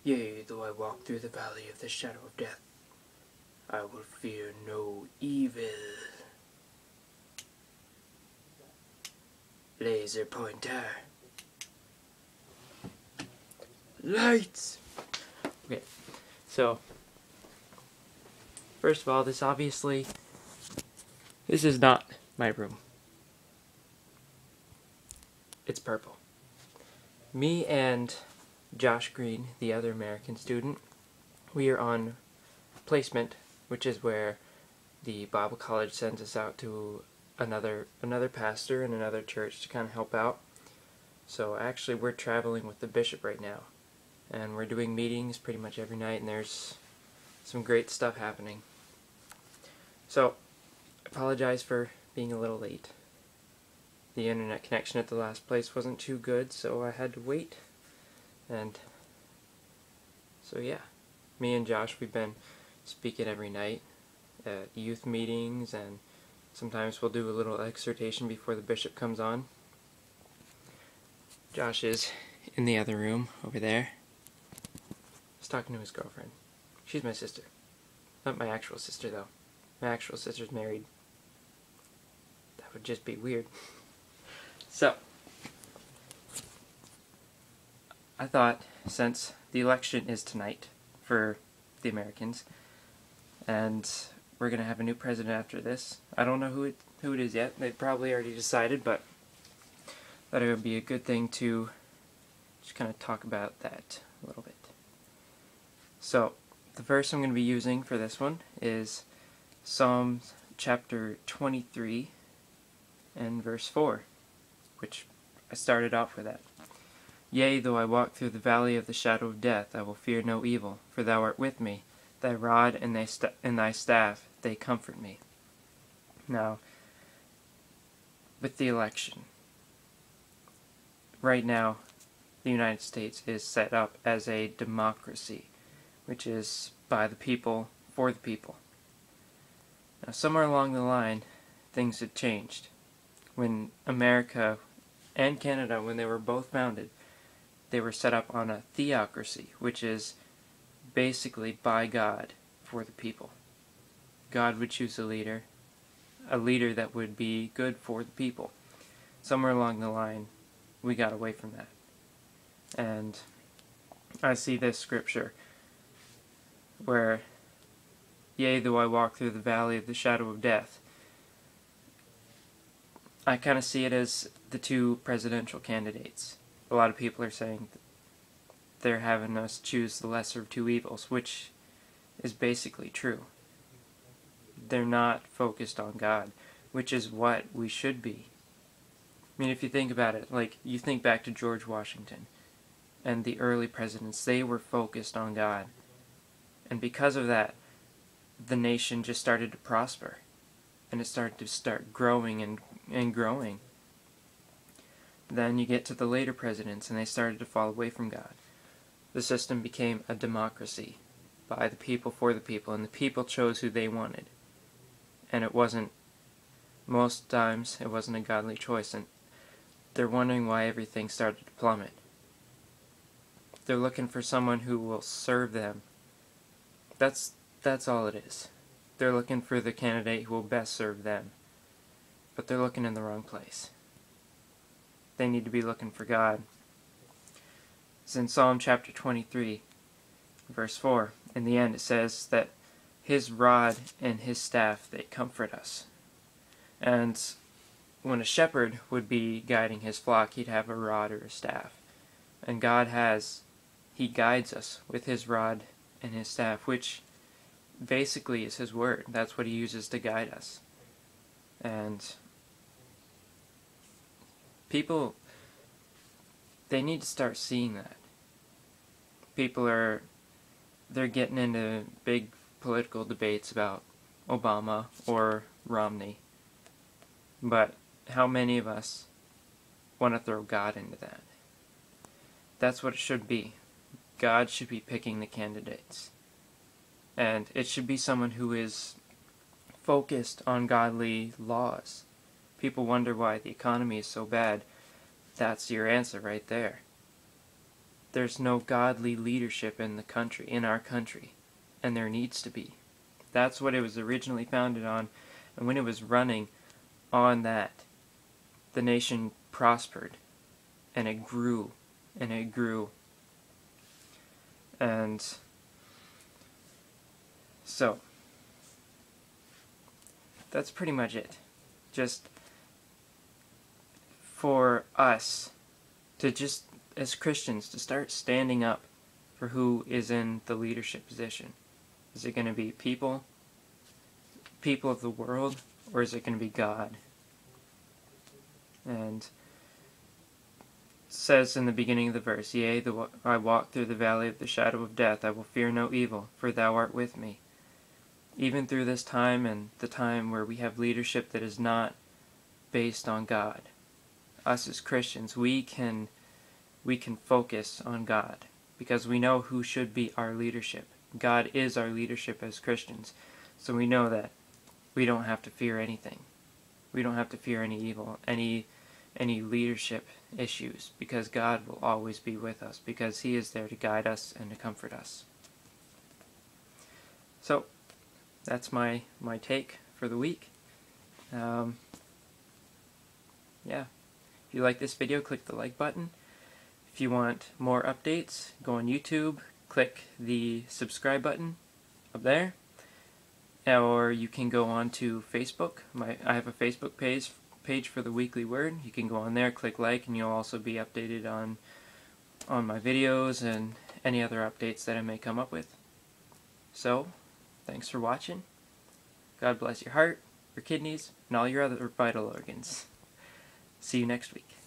Yea, though I walk through the valley of the shadow of death, I will fear no evil. Laser pointer. Lights! Okay, so, first of all, this is not my room. It's purple. Me and Josh Green, the other American student, we are on placement, which is where the Bible college sends us out to another pastor in another church to kind of help out. So actually we're traveling with the bishop right now, and we're doing meetings pretty much every night, and there's some great stuff happening. So I apologize for being a little late. The internet connection at the last place wasn't too good, so I had to wait. And so yeah, me and Josh, we've been speaking every night at youth meetings, and sometimes we'll do a little exhortation before the bishop comes on. Josh is in the other room over there. He's talking to his girlfriend. She's my sister. Not my actual sister, though. My actual sister's married. That would just be weird. So, I thought, since the election is tonight for the Americans, and we're going to have a new president after this. I don't know who it is yet. They've probably already decided, but thought it would be a good thing to just kind of talk about that a little bit. So, the verse I'm going to be using for this one is Psalms chapter 23 and verse 4, which I started off with that. Yea, though I walk through the valley of the shadow of death, I will fear no evil, for thou art with me. Thy rod and thy staff, they comfort me. Now, with the election, right now, the United States is set up as a democracy, which is by the people, for the people. Now, somewhere along the line, things had changed. When America and Canada, when they were both founded, they were set up on a theocracy, which is basically by God for the people. God would choose a leader that would be good for the people. Somewhere along the line, we got away from that. And I see this scripture where, yea, though I walk through the valley of the shadow of death, I kind of see it as the two presidential candidates. A lot of people are saying they're having us choose the lesser of two evils, which is basically true. They're not focused on God, which is what we should be. I mean, if you think about it, like, you think back to George Washington and the early presidents, they were focused on God. And because of that, the nation just started to prosper. And it started to growing and growing. Then you get to the later presidents, and they started to fall away from God. The system became a democracy, by the people, for the people, and the people chose who they wanted. And it wasn't, most times, it wasn't a godly choice, and they're wondering why everything started to plummet. They're looking for someone who will serve them. That's all it is. They're looking for the candidate who will best serve them. But they're looking in the wrong place. They need to be looking for God. It's in Psalm chapter 23, verse 4. In the end it says that His rod and His staff, they comfort us. And when a shepherd would be guiding his flock, he'd have a rod or a staff. And He guides us with His rod and His staff, which basically is His word. That's what He uses to guide us. And people, they need to start seeing that. They're getting into big political debates about Obama or Romney. But how many of us want to throw God into that? That's what it should be. God should be picking the candidates. And it should be someone who is focused on godly laws. People wonder why the economy is so bad. That's your answer right there. there's no godly leadership in the country, in our country, and there needs to be. That's what it was originally founded on, and when it was running on that, the nation prospered, and it grew, and it grew. And so, that's pretty much it. Just for us to just, as Christians, to start standing up for who is in the leadership position. Is it going to be people of the world, or is it going to be God? And it says in the beginning of the verse, "Yea, though I walk through the valley of the shadow of death, I will fear no evil, for thou art with me." Even through this time and the time where we have leadership that is not based on God, us as Christians, we can focus on God, because we know who should be our leadership. God is our leadership as Christians, so we know that we don't have to fear anything. We don't have to fear any evil, any leadership issues, because God will always be with us, because He is there to guide us and to comfort us. So, that's my take for the week. Yeah. If you like this video, click the like button. If you want more updates, go on YouTube, click the subscribe button up there. Or you can go on to Facebook. I have a Facebook page for the Weekly Word. You can go on there, click like, and you'll also be updated on my videos and any other updates that I may come up with. So, thanks for watching. God bless your heart, your kidneys, and all your other vital organs. See you next week.